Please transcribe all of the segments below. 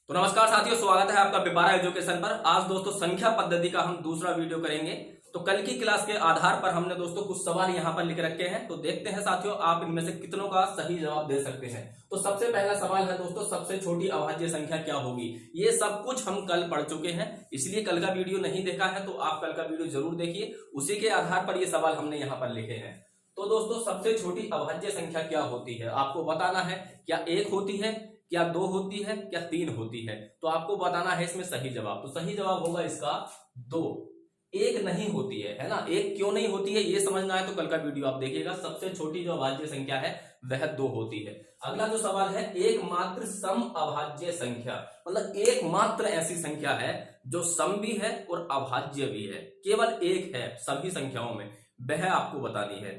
तो नमस्कार साथियों, स्वागत है आपका बिबारा एजुकेशन पर। आज दोस्तों संख्या पद्धति का हम दूसरा वीडियो करेंगे। तो कल की क्लास के आधार पर हमने दोस्तों कुछ सवाल यहाँ पर लिख रखे हैं, तो देखते हैं साथियों आप इनमें से कितनों का सही जवाब दे सकते हैं। तो सबसे पहला सवाल है दोस्तों, सबसे छोटी अभाज्य संख्या क्या होगी। ये सब कुछ हम कल पढ़ चुके हैं, इसलिए कल का वीडियो नहीं देखा है तो आप कल का वीडियो जरूर देखिए। उसी के आधार पर ये सवाल हमने यहाँ पर लिखे हैं। तो दोस्तों सबसे छोटी अभाज्य संख्या क्या होती है, आपको बताना है। क्या एक होती है, क्या दो होती है, क्या तीन होती है, तो आपको बताना है इसमें सही जवाब। तो सही जवाब होगा इसका दो। एक नहीं होती है ना। एक क्यों नहीं होती है ये समझना है तो कल का वीडियो आप देखिएगा। सबसे छोटी जो अभाज्य संख्या है वह दो होती है। अगला जो सवाल है, एकमात्र सम अभाज्य संख्या, मतलब एकमात्र ऐसी संख्या है जो सम भी है और अभाज्य भी है, केवल एक है सभी संख्याओं में, वह आपको बतानी है।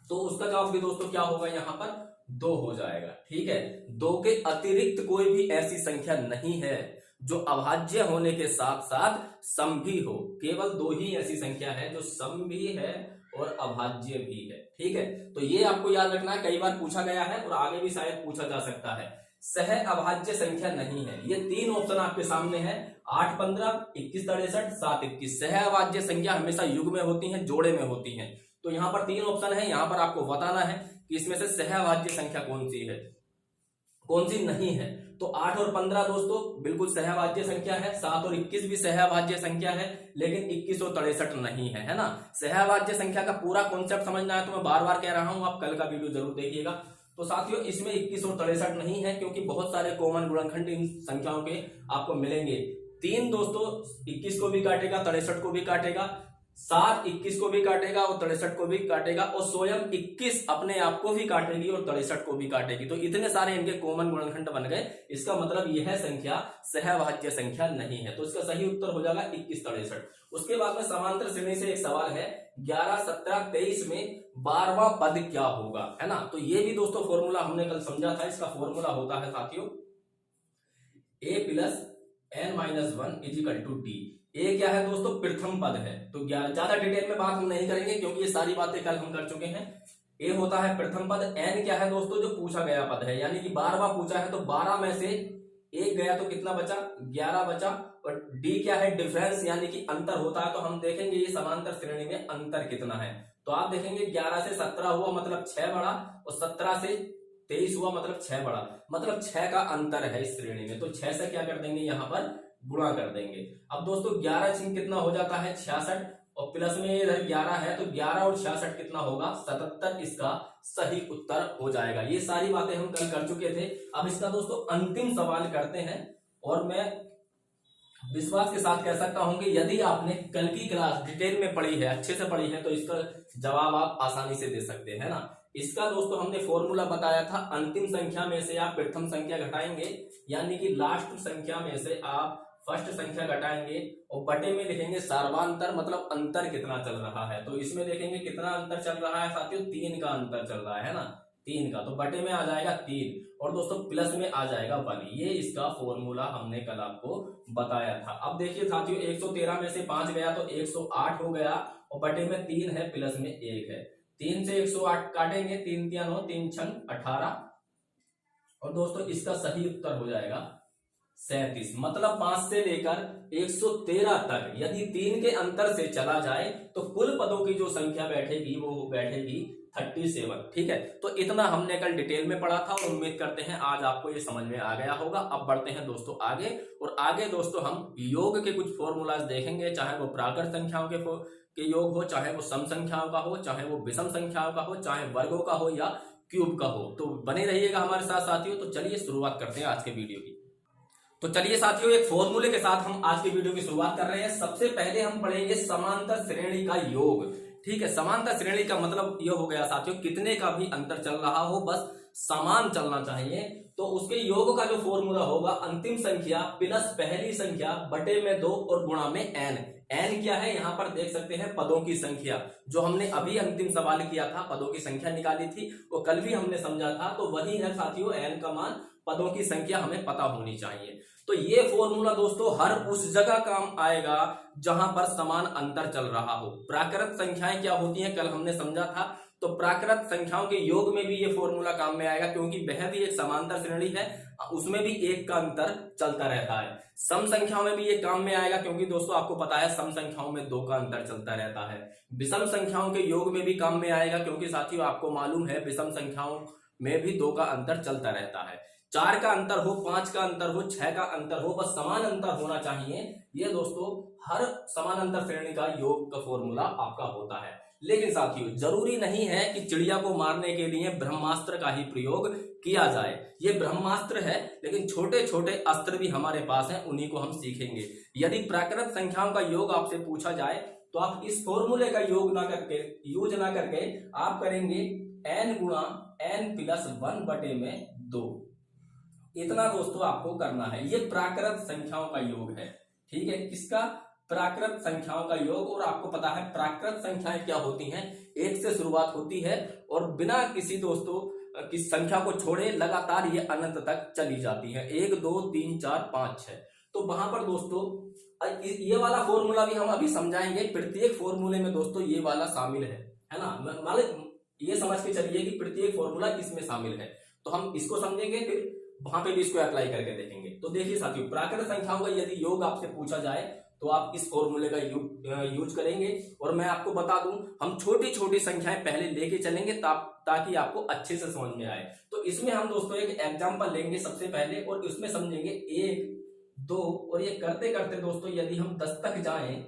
तो उसका जवाब भी दोस्तों क्या होगा, यहाँ पर दो हो जाएगा। ठीक है, दो के अतिरिक्त कोई भी ऐसी संख्या नहीं है जो अभाज्य होने के साथ साथ सम भी हो। केवल दो ही ऐसी संख्या है जो सम भी है और अभाज्य भी है। ठीक है, तो ये आपको याद रखना है, कई बार पूछा गया है और आगे भी शायद पूछा जा सकता है। सह अभाज्य संख्या नहीं है। ये तीन ऑप्शन आपके सामने है, 8 15, 21 63, 7 21। सह अभाज्य संख्या हमेशा युग में होती है, जोड़े में होती है। तो यहाँ पर तीन ऑप्शन है, यहाँ पर आपको बताना है कि इसमें से सहअभाज्य संख्या कौन सी है, कौन सी नहीं है। तो 8 और 15 दोस्तों बिल्कुल सहअभाज्य संख्या है। 7 और 21 भी सहअभाज्य संख्या है, लेकिन 21 और 63 नहीं है ना। सहअभाज्य संख्या का पूरा कॉन्सेप्ट समझना है तो मैं बार बार कह रहा हूं, आप कल का वीडियो जरूर देखिएगा। तो साथियों इसमें 21 और 63 नहीं है, क्योंकि बहुत सारे कॉमन गुणनखंड इन संख्याओं के आपको मिलेंगे। 3 दोस्तों 21 को भी काटेगा, 63 को भी काटेगा, 7 21 को भी काटेगा और 63 को भी काटेगा, और स्वयं 21 अपने आप को भी काटेगी और 63 को भी काटेगी। तो इतने सारे इनके कॉमन गुणनखंड बन गए। इसका मतलब यह संख्या सहअभाज्य संख्या नहीं है। तो इसका सही उत्तर हो जाएगा 21 63। उसके बाद में समांतर श्रेणी से एक सवाल है, 11 17 23 में 12वां पद क्या होगा, है ना। तो ये भी दोस्तों फॉर्मूला हमने कल समझा था। इसका फॉर्मूला होता है साथियों a plus n minus 1 is equal to d. A क्या है दोस्तों, प्रथम पद है। तो ज्यादा डिटेल में बात हम नहीं करेंगे क्योंकि ये सारी बातें कल हम कर चुके हैं। ए होता है प्रथम पद, एन क्या है दोस्तों, जो पूछा गया पद है, यानी कि 12वां पूछा है। तो 12 में से एक गया तो कितना बचा, 11 बचा। और डी क्या है, डिफरेंस यानी कि अंतर होता है। तो हम देखेंगे ये समांतर श्रेणी में अंतर कितना है। तो आप देखेंगे 11 से 17 हुआ मतलब 6 बड़ा, और 17 से 23 हुआ मतलब 6 बड़ा, मतलब 6 का अंतर है इस श्रेणी में। तो 6 से क्या कर देंगे, यहाँ पर गुणा कर देंगे। अब दोस्तों 11 छिन कितना हो जाता है 66, और प्लस में इधर 11 है तो 11 और 66 कितना होगा 77। इसका सही उत्तर हो जाएगा। ये सारी बातें हम कल कर चुके थे। अब इसका दोस्तों अंतिम सवाल करते हैं, और मैं विश्वास के साथ कह सकता हूं कि यदि आपने कल की क्लास डिटेल में पढ़ी है, अच्छे से पढ़ी है, तो इसका जवाब आप आसानी से दे सकते हैं ना। इसका दोस्तों हमने फॉर्मूला बताया था, अंतिम संख्या में से आप प्रथम संख्या घटाएंगे, यानी कि लास्ट संख्या में से आप फर्स्ट संख्या घटाएंगे और बटे में लिखेंगे सर्वांतर, मतलब अंतर कितना चल रहा है। तो इसमें देखेंगे कितना अंतर चल रहा है साथियों, 3 का अंतर चल रहा है ना, 3 का। तो बटे में आ जाएगा 3, और दोस्तों प्लस में आ जाएगा 1। ये इसका फॉर्मूला हमने कल आपको बताया था। अब देखिए साथियों 113 में से 5 गया तो 108 हो गया, और बटे में 3 है, प्लस में 1 है। 3 से 108 काटेंगे, 3 3 9 3 6 18, और दोस्तों इसका सही उत्तर हो जाएगा 37। मतलब 5 से लेकर 113 तक यदि 3 के अंतर से चला जाए तो कुल पदों की जो संख्या बैठेगी वो बैठेगी 37। ठीक है, तो इतना हमने कल डिटेल में पढ़ा था, और उम्मीद करते हैं आज आपको ये समझ में आ गया होगा। अब बढ़ते हैं दोस्तों आगे, और आगे दोस्तों हम योग के कुछ फॉर्मूलाज देखेंगे, चाहे वो प्राकृत संख्याओं के योग हो, चाहे वो सम संख्याओं का हो, चाहे वो विषम संख्याओं का हो, चाहे वर्गों का हो या क्यूब का हो। तो बने रहिएगा हमारे साथ साथियों। तो चलिए शुरुआत करते हैं आज के वीडियो की। तो चलिए साथियों एक फॉर्मूले के साथ हम आज के वीडियो की शुरुआत कर रहे हैं। सबसे पहले हम पढ़ेंगे समांतर श्रेणी का योग। ठीक है, समांतर श्रेणी का मतलब यह हो गया साथियों, कितने का भी अंतर चल रहा हो, बस समान चलना चाहिए। तो उसके योग का जो फॉर्मूला होगा, अंतिम संख्या प्लस पहली संख्या बटे में 2 और गुणा में n। n क्या है, यहाँ पर देख सकते हैं पदों की संख्या, जो हमने अभी अंतिम सवाल किया था, पदों की संख्या निकाली थी, वो कल भी हमने समझा था। तो वही है साथियों n का मान, पदों की संख्या हमें पता होनी चाहिए। तो ये फॉर्मूला दोस्तों हर उस जगह काम आएगा जहां पर समान अंतर चल रहा हो। प्राकृत संख्याएं क्या होती हैं कल हमने समझा था। तो प्राकृत संख्याओं के योग में भी ये फॉर्मूला काम में आएगा, क्योंकि वह भी एक समांतर श्रेणी है, उसमें भी एक का अंतर चलता रहता है। सम संख्याओं में भी ये काम में आएगा, क्योंकि दोस्तों आपको पता है सम संख्याओं में 2 का अंतर चलता रहता है। विषम संख्याओं के योग में भी काम में आएगा, क्योंकि साथियों आपको मालूम है विषम संख्याओं में भी 2 का अंतर चलता रहता है। 4 का अंतर हो, 5 का अंतर हो, 6 का अंतर हो, बस समान अंतर होना चाहिए। ये दोस्तों हर समान अंतर श्रेणी का योग का फॉर्मूला आपका होता है। लेकिन साथियों जरूरी नहीं है कि चिड़िया को मारने के लिए ब्रह्मास्त्र का ही प्रयोग किया जाए। ये ब्रह्मास्त्र है, लेकिन छोटे छोटे अस्त्र भी हमारे पास हैं, उन्हीं को हम सीखेंगे। यदि प्राकृत संख्याओं का योग आपसे पूछा जाए तो आप इस फॉर्मूले का यूज ना करके आप करेंगे n गुणा n प्लस 1 बटे में 2। इतना दोस्तों आपको करना है। ये प्राकृत संख्याओं का योग है, ठीक है, किसका? प्राकृत संख्याओं का योग। और आपको पता है प्राकृत संख्याएं क्या होती हैं, 1 से शुरुआत होती है और बिना किसी दोस्तों की संख्या को छोड़े लगातार ये अनंत तक चली जाती है। 1 2 3 4 5 6। तो वहां पर दोस्तों ये वाला फॉर्मूला भी हम अभी समझाएंगे। प्रत्येक फॉर्मूले में दोस्तों ये वाला शामिल है ना, मतलब ये समझ के चलिए कि प्रत्येक फॉर्मूला इसमें शामिल है। तो हम इसको समझेंगे, फिर वहां पे भी इसको अप्लाई करके देखेंगे। तो देखिए साथियों, प्राकृत संख्याओं का यदि योग आपसे पूछा जाए तो आप इस फॉर्मूले का यूज करेंगे। और मैं आपको बता दूं, हम छोटी छोटी संख्याएं पहले लेके चलेंगे ताकि आपको अच्छे से समझ में आए। तो इसमें हम दोस्तों एक एग्जांपल लेंगे सबसे पहले और उसमें समझेंगे 1 2 और ये करते करते दोस्तों यदि हम 10 तक जाएं,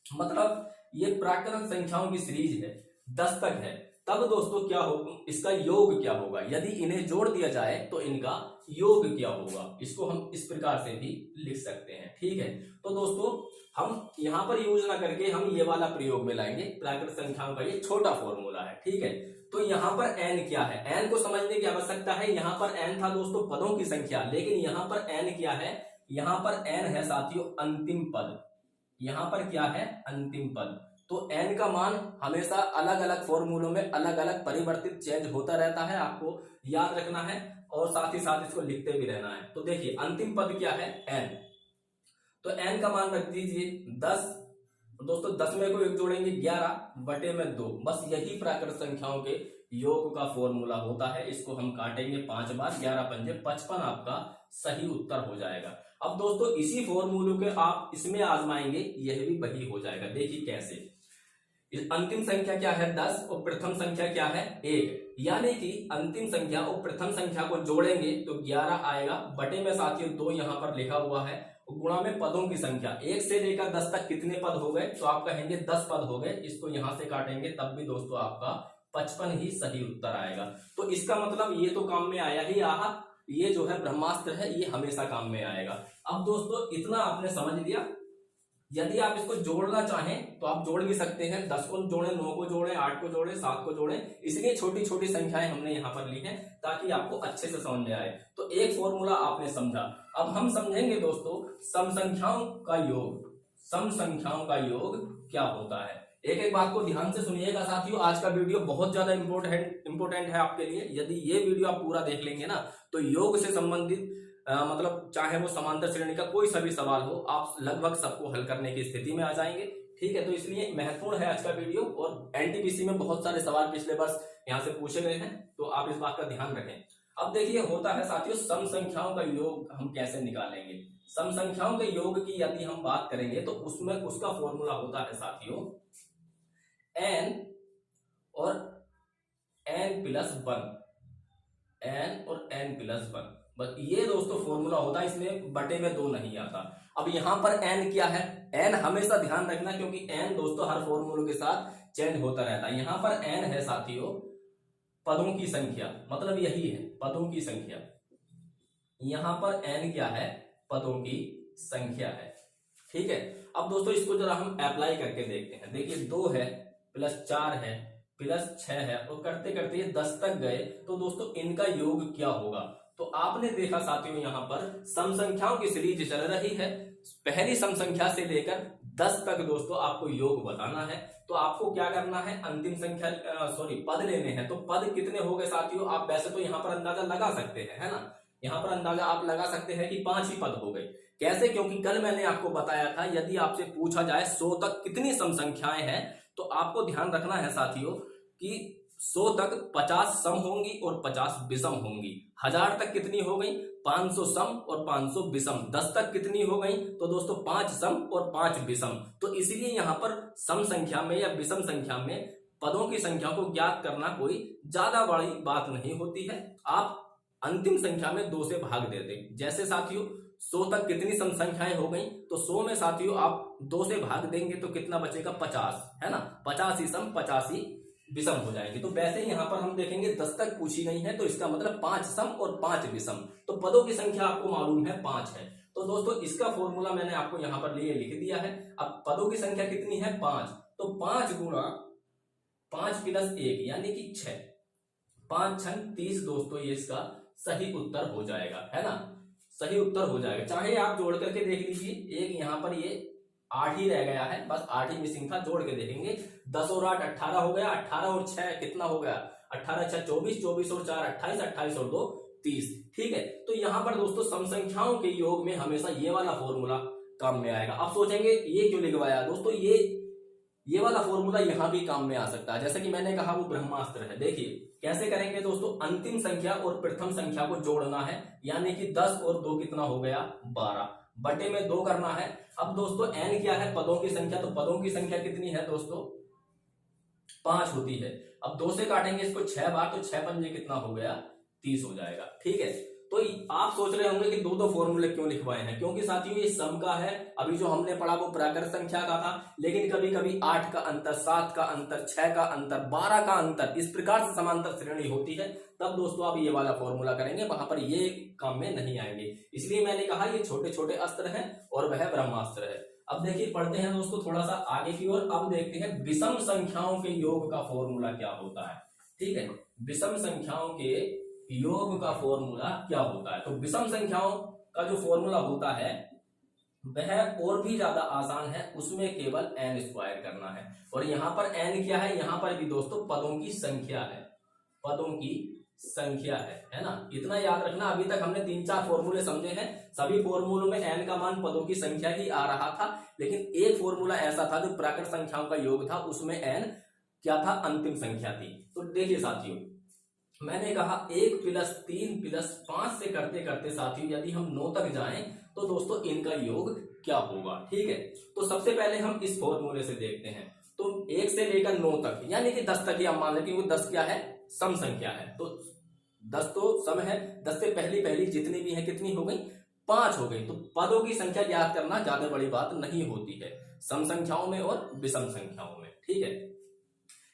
मतलब ये प्राकृत संख्याओं की सीरीज है, 10 तक है, तब दोस्तों क्या होगा, इसका योग क्या होगा। यदि इन्हें जोड़ दिया जाए तो इनका योग क्या होगा। इसको हम इस प्रकार से भी लिख सकते हैं, ठीक है। तो दोस्तों हम यहां पर यूज ना करके हम ये वाला प्रयोग में लाएंगे। प्राकृत संख्याओं का ये छोटा फॉर्मूला है, ठीक है। तो यहाँ पर n क्या है, n को समझने की आवश्यकता है। यहाँ पर n था दोस्तों पदों की संख्या, लेकिन यहाँ पर n क्या है, यहाँ पर n है साथियों अंतिम पद। यहाँ पर क्या है, अंतिम पद। तो n का मान हमेशा अलग अलग फॉर्मूलों में अलग अलग परिवर्तित चेंज होता रहता है, आपको याद रखना है और साथ ही साथ इसको लिखते भी रहना है। तो देखिए अंतिम पद क्या है, n। तो n का मान रख दीजिए 10। दोस्तों 10 में को एक जोड़ेंगे 11 बटे में 2। बस यही प्राकृत संख्याओं के योग का फॉर्मूला होता है। इसको हम काटेंगे 5 बार, 11 पंजे 55 आपका सही उत्तर हो जाएगा। अब दोस्तों इसी फॉर्मूले के आप इसमें आजमाएंगे, यह भी वही हो जाएगा। देखिए कैसे, अंतिम संख्या क्या है 10 और प्रथम संख्या क्या है 1, यानी कि अंतिम संख्या और प्रथम संख्या को जोड़ेंगे तो 11 आएगा, बटे में साथियों 2 यहाँ पर लिखा हुआ है, गुणा में पदों की संख्या। 1 से लेकर 10 तक कितने पद हो गए, तो आप कहेंगे 10 पद हो गए। इसको यहां से काटेंगे तब भी दोस्तों आपका 55 ही सही उत्तर आएगा। तो इसका मतलब ये तो काम में आया ही आहा, ये जो है ब्रह्मास्त्र है, ये हमेशा काम में आएगा। अब दोस्तों इतना आपने समझ लिया। यदि आप इसको जोड़ना चाहें तो आप जोड़ भी सकते हैं। 10 को जोड़े, 9 को जोड़े, 8 को जोड़े, 7 को जोड़े। इसलिए छोटी छोटी संख्याएं हमने यहाँ पर ली हैं ताकि आपको अच्छे से समझ में आए। तो एक फॉर्मूला आपने समझा। अब हम समझेंगे दोस्तों सम संख्याओं का योग। सम संख्याओं का योग क्या होता है, एक एक बात को ध्यान से सुनिएगा साथियों। आज का वीडियो बहुत ज्यादा इंपोर्टेंट है आपके लिए। यदि ये वीडियो आप पूरा देख लेंगे ना, तो योग से संबंधित मतलब चाहे वो समांतर श्रेणी का कोई सा भी सवाल हो, आप लगभग सबको हल करने की स्थिति में आ जाएंगे, ठीक है। तो इसलिए महत्वपूर्ण है आज का वीडियो। और एनटीपीसी में बहुत सारे सवाल पिछले वर्ष यहाँ से पूछे गए हैं, तो आप इस बात का ध्यान रखें। अब देखिए होता है साथियों सम संख्याओं का योग हम कैसे निकालेंगे। सम संख्याओं के योग की यदि हम बात करेंगे तो उसमें उसका फॉर्मूला होता है साथियों n और n प्लस 1, n और n प्लस 1। बस ये दोस्तों फॉर्मूला होता है, इसमें बटे में 2 नहीं आता। अब यहाँ पर n क्या है, n हमेशा ध्यान रखना क्योंकि n दोस्तों हर फॉर्मूलों के साथ चेंज होता रहता है। यहाँ पर n है साथियों पदों की संख्या, मतलब यही है पदों की संख्या। यहाँ पर n क्या है, पदों की संख्या है, ठीक है। अब दोस्तों इसको जरा हम अप्लाई करके देखते हैं। देखिए 2 है प्लस 4 है प्लस 6 है और करते करते ये 10 तक गए, तो दोस्तों इनका योग क्या होगा। तो आपने देखा साथियों यहाँ पर सम संख्याओं की सीरीज चल रही है। पहली सम संख्या से लेकर 10 तक दोस्तों आपको योग बताना है। तो आपको क्या करना है, अंतिम संख्या पद लेने हैं। तो पद कितने हो गए साथियों, आप वैसे तो यहाँ पर अंदाजा लगा सकते हैं, है ना। यहाँ पर अंदाजा आप लगा सकते हैं कि 5 ही पद हो गए। कैसे, क्योंकि कल मैंने आपको बताया था यदि आपसे पूछा जाए 100 तक कितनी सम संख्याएं हैं, तो आपको ध्यान रखना है साथियों कि 100 तक 50 सम होंगी और 50 विषम होंगी। 1000 तक कितनी हो गई? 500 सम और 500 विषम। 10 तक कितनी हो गई? तो दोस्तों 5 सम और 5 विषम। तो इसलिए यहाँ पर सम संख्या में या विषम संख्या में पदों की संख्या को ज्ञात करना कोई ज्यादा बड़ी बात नहीं होती है। आप अंतिम संख्या में 2 से भाग दे दें। जैसे साथियों 100 तक कितनी सम संख्याएं हो गई, तो 100 में साथियों आप 2 से भाग देंगे तो कितना बचेगा? 50, है ना। 50 ही सम 50 ही विषम हो जाएंगे। तो वैसे ही यहाँ पर हम देखेंगे 10 तक पूछी नहीं है, तो इसका मतलब 5 सम और 5 विषम। तो पदों की संख्या आपको मालूम है 5 है। तो दोस्तों इसका फॉर्मूला मैंने आपको यहाँ पर लिए लिख दिया है। अब पदों की संख्या कितनी है? 5। तो 5 गुणा 5 प्लस 1 यानी कि 6, 5 छन 30 दोस्तों, ये इसका सही उत्तर हो जाएगा, है ना। सही उत्तर हो जाएगा। चाहे आप जोड़ करके देख लीजिए, एक यहाँ पर ये 8 ही रह गया है, बस 8 ही मिसिंग था। जोड़ के देखेंगे 10 और 8 18 हो गया, 18 और 6 कितना हो गया? 18 6 24, 24 और 4 28, 28 और 2 30। ठीक है, तो यहाँ पर दोस्तों सम संख्याओं के योग में हमेशा ये वाला फॉर्मूला काम में आएगा। अब सोचेंगे ये क्यों लिखवाया दोस्तों? ये वाला फॉर्मूला यहाँ भी काम में आ सकता है। जैसे कि मैंने कहा वो ब्रह्मास्त्र है। देखिए कैसे करेंगे दोस्तों, अंतिम संख्या और प्रथम संख्या को जोड़ना है, यानी कि 10 और 2 कितना हो गया? 12, बटे में 2 करना है। अब दोस्तों n क्या है? पदों की संख्या। तो पदों की संख्या कितनी है दोस्तों? 5 होती है। अब 2 से काटेंगे इसको 6 बार, तो 6 पंजे कितना हो गया? 30 हो जाएगा। ठीक है, तो आप सोच रहे होंगे कि दो फॉर्मूले क्यों लिखवाए हैं, क्योंकि साथियों ये सम का है। अभी जो हमने पढ़ा वो प्राकृत संख्या का था, लेकिन कभी कभी 8 का अंतर, 7 का अंतर, 6 का अंतर, 12 का अंतर, इस प्रकार से समांतर श्रेणी होती है, तब दोस्तों आप ये वाला फॉर्मूला करेंगे, वहां पर ये काम में नहीं आएंगे। इसलिए मैंने कहा ये छोटे छोटे अस्त्र हैं और वह ब्रह्मास्त्र है। अब देखिए पढ़ते हैं दोस्तों थोड़ा सा आगे की ओर। अब देखते हैं विषम संख्याओं के योग का फॉर्मूला क्या होता है। ठीक है, विषम संख्याओं के योग का फॉर्मूला क्या होता है। तो विषम संख्याओं का जो फॉर्मूला होता है वह और भी ज्यादा आसान है, उसमें केवल n स्क्वायर करना है। और यहाँ पर n क्या है? यहाँ पर भी दोस्तों पदों की संख्या है, पदों की संख्या है ना। इतना याद रखना। अभी तक हमने 3-4 फॉर्मूले समझे हैं, सभी फॉर्मूलों में n का मान पदों की संख्या ही आ रहा था, लेकिन एक फॉर्मूला ऐसा था जो प्राकृत संख्याओं का योग था, उसमें n क्या था? अंतिम संख्या थी। तो देखिए साथियों, मैंने कहा 1 + 3 + 5 से करते करते साथियों यदि हम 9 तक जाएं तो दोस्तों इनका योग क्या होगा। ठीक है, तो सबसे पहले हम इस फॉर्मूले से देखते हैं। तो 1 से लेकर 9 तक यानी कि 10 तक ही हम मान लें, क्योंकि 10 क्या है? सम संख्या है। तो 10 तो सम है, 10 से पहली जितनी भी है कितनी हो गई? 5 हो गई। तो पदों की संख्या ज्ञात करना ज्यादा बड़ी बात नहीं होती है सम संख्याओं में और विषम संख्याओं में। ठीक है,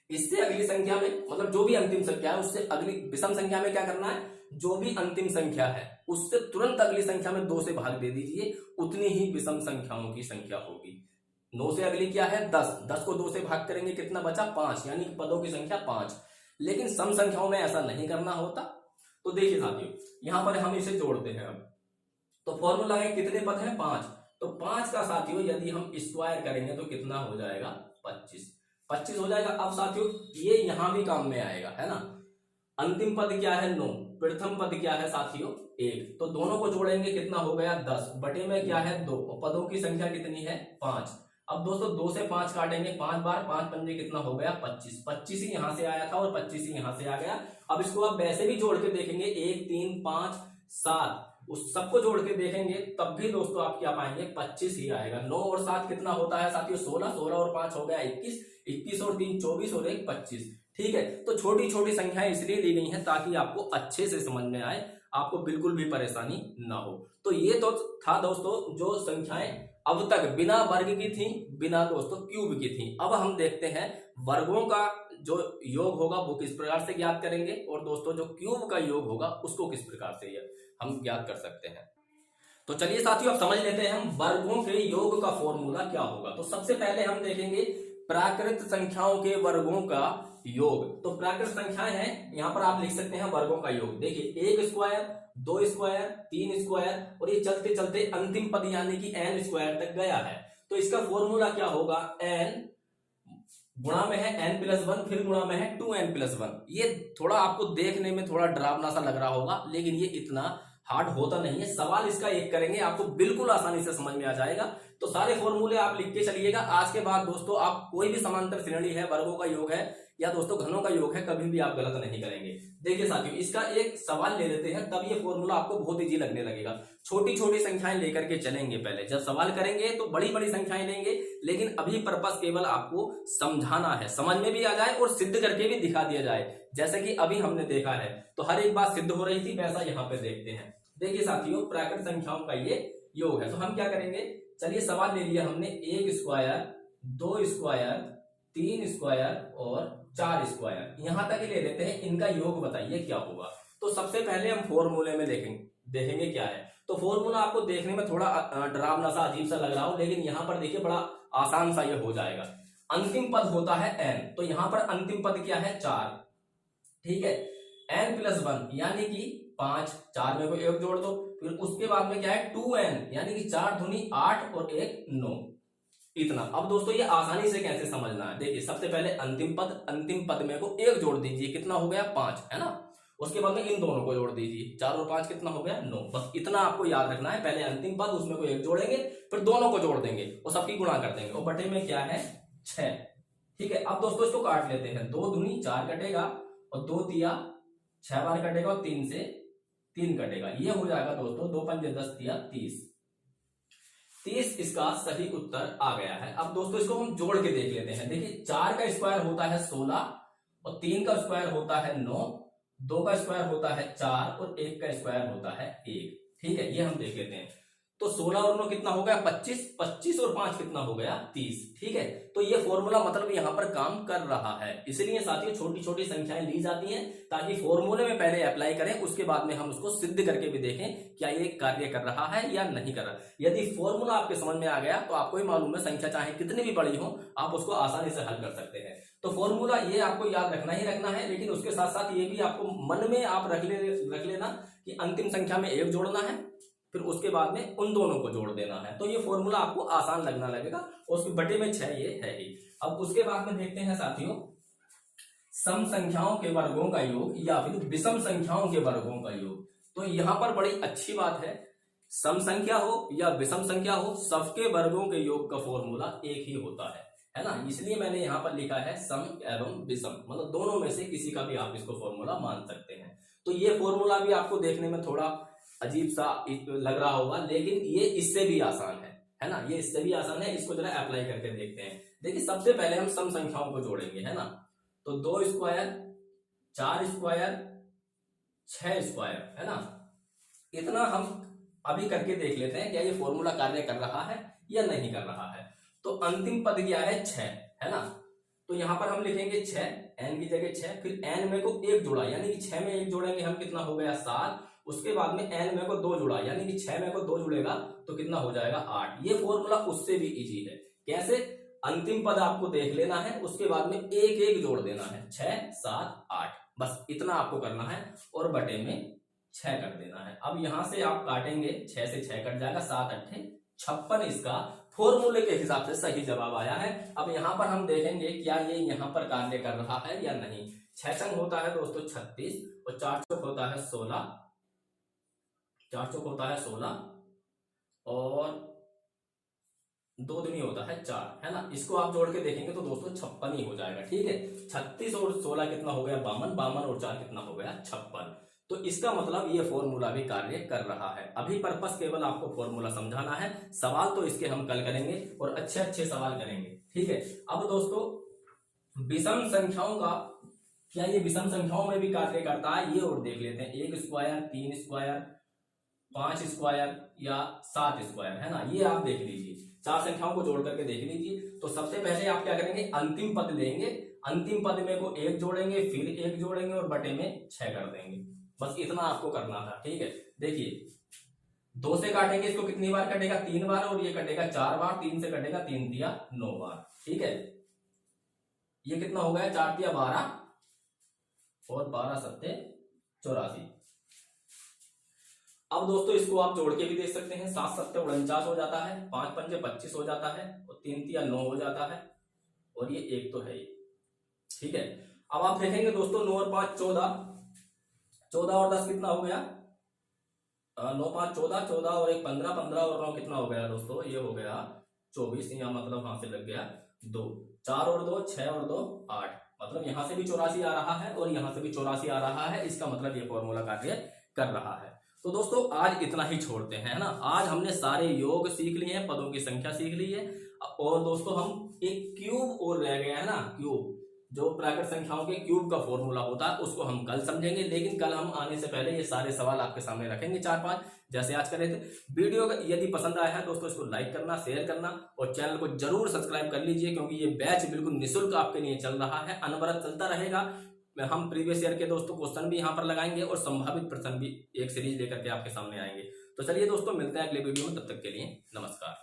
इससे अगली संख्या में, मतलब जो भी अंतिम संख्या है उससे अगली विषम संख्या में क्या करना है? जो भी अंतिम संख्या है उससे तुरंत अगली संख्या में 2 से भाग दे दीजिए, उतनी ही विषम संख्याओं की संख्या होगी। 9 से अगली क्या है? 10, 10 को 2 से भाग करेंगे कितना बचा? 5, यानी पदों की संख्या 5। लेकिन सम संख्याओं में ऐसा नहीं करना होता। तो देखिए साथियों, यहां पर हम इसे जोड़ते हैं। अब तो फॉर्मूला है कितने पद हैं? 5। तो 5 का साथियों यदि हम स्क्वायर करेंगे तो कितना हो जाएगा? 25 हो जाएगा। अब साथियों ये यहां भी काम में आएगा, है ना। अंतिम पद क्या है? 9, प्रथम पद क्या है साथियों? 1। तो दोनों को जोड़ेंगे कितना हो गया? 10, बटे में क्या है? 2। पदों की संख्या कितनी है? 5। अब दोस्तों 2 से 5 काटेंगे 5 बार, 5 पंजे कितना हो गया? 25। 25 ही यहां से आया था और 25 ही यहां से आ गया। अब इसको आप वैसे भी जोड़ के देखेंगे, 1 3 5 7, उस सबको जोड़ के देखेंगे तब भी दोस्तों आप क्या पाएंगे? 25 ही आएगा। 9 और 7 कितना होता है साथियों? 16, 16 और 5 हो गया 21, 21 और 3 24 और 1 25। ठीक है, तो छोटी छोटी संख्याएं इसलिए दी गई हैं ताकि आपको अच्छे से समझ में आए, आपको बिल्कुल भी परेशानी ना हो। तो ये तो था दोस्तों जो संख्याएं अब तक बिना वर्ग की थी, बिना दोस्तों क्यूब की थी। अब हम देखते हैं वर्गों का जो योग होगा वो किस प्रकार से ज्ञात करेंगे, और दोस्तों जो क्यूब का योग होगा उसको किस प्रकार से हम ज्ञात कर सकते हैं। तो चलिए साथियों अब समझ लेते हैं हम वर्गों के योग का फॉर्मूला क्या होगा। तो सबसे पहले हम देखेंगे प्राकृत संख्याओं के वर्गों का योग। तो प्राकृत संख्याएं हैं, यहां पर आप लिख सकते हैं वर्गों का योग। देखिए 1 स्क्वायर, 2 स्क्वायर, 3 स्क्वायर, और ये चलते चलते अंतिम पद यानी कि n स्क्वायर तक गया है। तो इसका फॉर्मूला क्या होगा? n गुणा में है n+1, फिर गुणा में है 2n+1। ये थोड़ा आपको देखने में थोड़ा डरावना सा लग रहा होगा, लेकिन ये इतना हार्ड होता नहीं है। सवाल इसका एक करेंगे आपको बिल्कुल आसानी से समझ में आ जाएगा। तो सारे फॉर्मूले आप लिख के चलिएगा। आज के बाद दोस्तों आप कोई भी समांतर श्रेणी है, वर्गों का योग है, या दोस्तों घनों का योग है, कभी भी आप गलत नहीं करेंगे। देखिए साथियों, इसका एक सवाल ले लेते हैं, तब ये फॉर्मूला आपको बहुत इजी लगने लगेगा। छोटी छोटी संख्याएं लेकर के चलेंगे, पहले जब सवाल करेंगे तो बड़ी बड़ी संख्याएं लेंगे, लेकिन अभी पर्पस केवल आपको समझाना है, समझ में भी आ जाए और सिद्ध करके भी दिखा दिया जाए। जैसे कि अभी हमने देखा है तो हर एक बात सिद्ध हो रही थी, वैसा यहाँ पे देखते हैं। देखिए साथियों, प्राकृत संख्याओं का ये योग है, तो हम क्या करेंगे, चलिए सवाल ले लिया हमने, 1 स्क्वायर, 2 स्क्वायर, 3 स्क्वायर और 4 स्क्वायर, यहां तक ही ले लेते हैं। इनका योग बताइए क्या होगा। तो सबसे पहले हम फॉर्मूले में देखेंगे क्या है। तो फॉर्मूला आपको देखने में थोड़ा डरावना सा, अजीब सा लग रहा हो, लेकिन यहां पर देखिए बड़ा आसान सा ये हो जाएगा। अंतिम पद होता है n, तो यहां पर अंतिम पद क्या है, 4, ठीक है। n+1 यानी कि 5, 4 में कोई 1 जोड़ दो, फिर उसके बाद में क्या है 2n यानी कि 4 दूनी 8 और 1 9, इतना। अब दोस्तों ये आसानी से कैसे समझना है, देखिए सबसे पहले अंतिम पद में को 1 जोड़ दीजिए, कितना हो गया 5, है ना। उसके बाद में इन दोनों को जोड़ दीजिए, 4 और 5 कितना हो गया 9। बस इतना आपको याद रखना है, पहले अंतिम पद, उसमें को 1 जोड़ेंगे, फिर दोनों को जोड़ देंगे और सबकी गुणा कर देंगे, और बटे में क्या है 6, ठीक है। अब दोस्तों इसको काट लेते हैं, 2 दूनी 4 कटेगा और 2 तिया 6 बार कटेगा और 3 से 3 कटेगा, ये हो जाएगा दोस्तों 2 पंजे 10 तिया 30 इसका सही उत्तर आ गया है। अब दोस्तों इसको हम जोड़ के देख लेते हैं। देखिए 4 का स्क्वायर होता है 16 और 3 का स्क्वायर होता है 9, 2 का स्क्वायर होता है 4 और 1 का स्क्वायर होता है 1, ठीक है। ये हम देख लेते हैं, तो 16 और 9 कितना हो गया 25, 25 और 5 कितना हो गया 30, ठीक है। तो ये फॉर्मूला मतलब यहाँ पर काम कर रहा है, इसलिए साथियों छोटी छोटी संख्याएं ली जाती हैं ताकि फॉर्मूले में पहले अप्लाई करें, उसके बाद में हम उसको सिद्ध करके भी देखें क्या ये कार्य कर रहा है या नहीं कर रहा। यदि फॉर्मूला आपके समझ में आ गया तो आपको ही मालूम है, संख्या चाहे कितनी भी बड़ी हो आप उसको आसानी से हल कर सकते हैं। तो फॉर्मूला ये आपको याद रखना ही रखना है, लेकिन उसके साथ साथ ये भी आपको मन में आप रख लेना कि अंतिम संख्या में 1 जोड़ना है, फिर उसके बाद में उन दोनों को जोड़ देना है, तो ये फॉर्मूला आपको आसान लगना लगेगा। और उसके बटे में 6 ये है ही। अब उसके बाद में देखते हैं साथियों, सम संख्याओं के वर्गों का योग या फिर विषम संख्याओं के वर्गों का योग। तो यहां पर बड़ी अच्छी बात है, सम संख्या हो या विषम संख्या हो, सबके वर्गों के योग का फॉर्मूला एक ही होता है ना। इसलिए मैंने यहां पर लिखा है सम एवं विषम, मतलब दोनों में से किसी का भी आप इसको फॉर्मूला मान सकते हैं। तो ये फॉर्मूला भी आपको देखने में थोड़ा अजीब सा लग रहा होगा, लेकिन ये इससे भी आसान है ना, ये इससे भी आसान है। इसको जरा अप्लाई करके देखते हैं। देखिए सबसे पहले हम सम संख्याओं को जोड़ेंगे, है ना। तो 2 स्क्वायर, 4 स्क्वायर, 6 स्क्वायर, है ना, इतना हम अभी करके देख लेते हैं क्या ये फॉर्मूला कार्य कर रहा है या नहीं कर रहा है। तो अंतिम पद क्या है 6, है ना। तो यहां पर हम लिखेंगे 6, n की जगह 6, फिर n में को 1 जोड़ा यानी कि 6 में 1 जोड़ेंगे हम, कितना हो गया 7। उसके बाद में n में को 2 जुड़ा यानी कि 6 में को 2 जुड़ेगा तो कितना हो जाएगा 8। ये फॉर्मूला उससे भी इजी है। कैसे, अंतिम पद आपको देख लेना है, उसके बाद में 1 1 जोड़ देना है, 6 7 8, बस इतना आपको करना है और बटे में 6 कर देना है। अब यहां से आप काटेंगे, 6 से 6 कट जाएगा, 7 8 56 इसका फॉर्मूले के हिसाब से सही जवाब आया है। अब यहां पर हम देखेंगे क्या ये यहां पर कार्य कर रहा है या नहीं। 6 चंग होता है दोस्तों 36 और 4 चौक होता है 16, 4 चौक होता है 16 और 2 दूनी होता है 4, है ना। इसको आप जोड़ के देखेंगे तो दोस्तों 56 ही हो जाएगा, ठीक है। 36 और 16 कितना हो गया 52, 52 और 4 कितना हो गया 56। तो इसका मतलब ये फॉर्मूला भी कार्य कर रहा है। अभी पर्पस केवल आपको फॉर्मूला समझाना है, सवाल तो इसके हम कल करेंगे और अच्छे अच्छे सवाल करेंगे, ठीक है। अब दोस्तों विषम संख्याओं का, क्या ये विषम संख्याओं में भी कार्य करता है ये और देख लेते हैं। 1 स्क्वायर, 3 स्क्वायर, 5 स्क्वायर या 7 स्क्वायर, है ना, ये आप देख लीजिए, 4 संख्याओं को जोड़ करके देख लीजिए। तो सबसे पहले आप क्या करेंगे, अंतिम पद लेंगे, अंतिम पद में को 1 जोड़ेंगे, फिर 1 जोड़ेंगे और बटे में 6 कर देंगे, बस इतना आपको करना था, ठीक है। देखिए 2 से काटेंगे, इसको कितनी बार कटेगा 3 बार, और ये कटेगा 4 बार, 3 से कटेगा 3 दिया 9 बार, ठीक है। ये कितना हो गया 4 दिया 12 और 12 सत्ते 84। अब दोस्तों इसको आप जोड़ के भी देख सकते हैं, 7 सत्ते 49 हो जाता है, 5 पंजे 25 हो जाता है और 3 तिया 9 हो जाता है और ये 1 तो है ही, ठीक है। अब आप देखेंगे दोस्तों 9 और 5 14, 14 और 10 कितना हो गया 9 5 14, 14 और 1 15, 15 और 9 कितना हो गया दोस्तों, ये हो गया 24, या मतलब हाथ से लग गया 2, 4 और 2 6 और 2 8, मतलब यहाँ से भी 84 आ रहा है और यहाँ से भी 84 आ रहा है, इसका मतलब ये फॉर्मूला कार्य कर रहा है। तो दोस्तों आज इतना ही छोड़ते हैं, है ना। आज हमने सारे योग सीख लिए हैं, पदों की संख्या सीख ली है, और दोस्तों हम एक क्यूब और रह गया है ना, क्यूब, जो प्राकृत संख्याओं के क्यूब का फॉर्मूला होता है, उसको हम कल समझेंगे। लेकिन कल हम आने से पहले ये सारे सवाल आपके सामने रखेंगे 4-5, जैसे आज कर रहे थे। वीडियो यदि पसंद आया है दोस्तों, इसको लाइक करना, शेयर करना और चैनल को जरूर सब्सक्राइब कर लीजिए, क्योंकि ये बैच बिल्कुल निःशुल्क आपके लिए चल रहा है, अनवरत चलता रहेगा। हम प्रीवियस ईयर के दोस्तों क्वेश्चन भी यहाँ पर लगाएंगे और संभावित प्रश्न भी एक सीरीज लेकर के आपके सामने आएंगे। तो चलिए दोस्तों, मिलते हैं अगले वीडियो में, तब तक के लिए नमस्कार।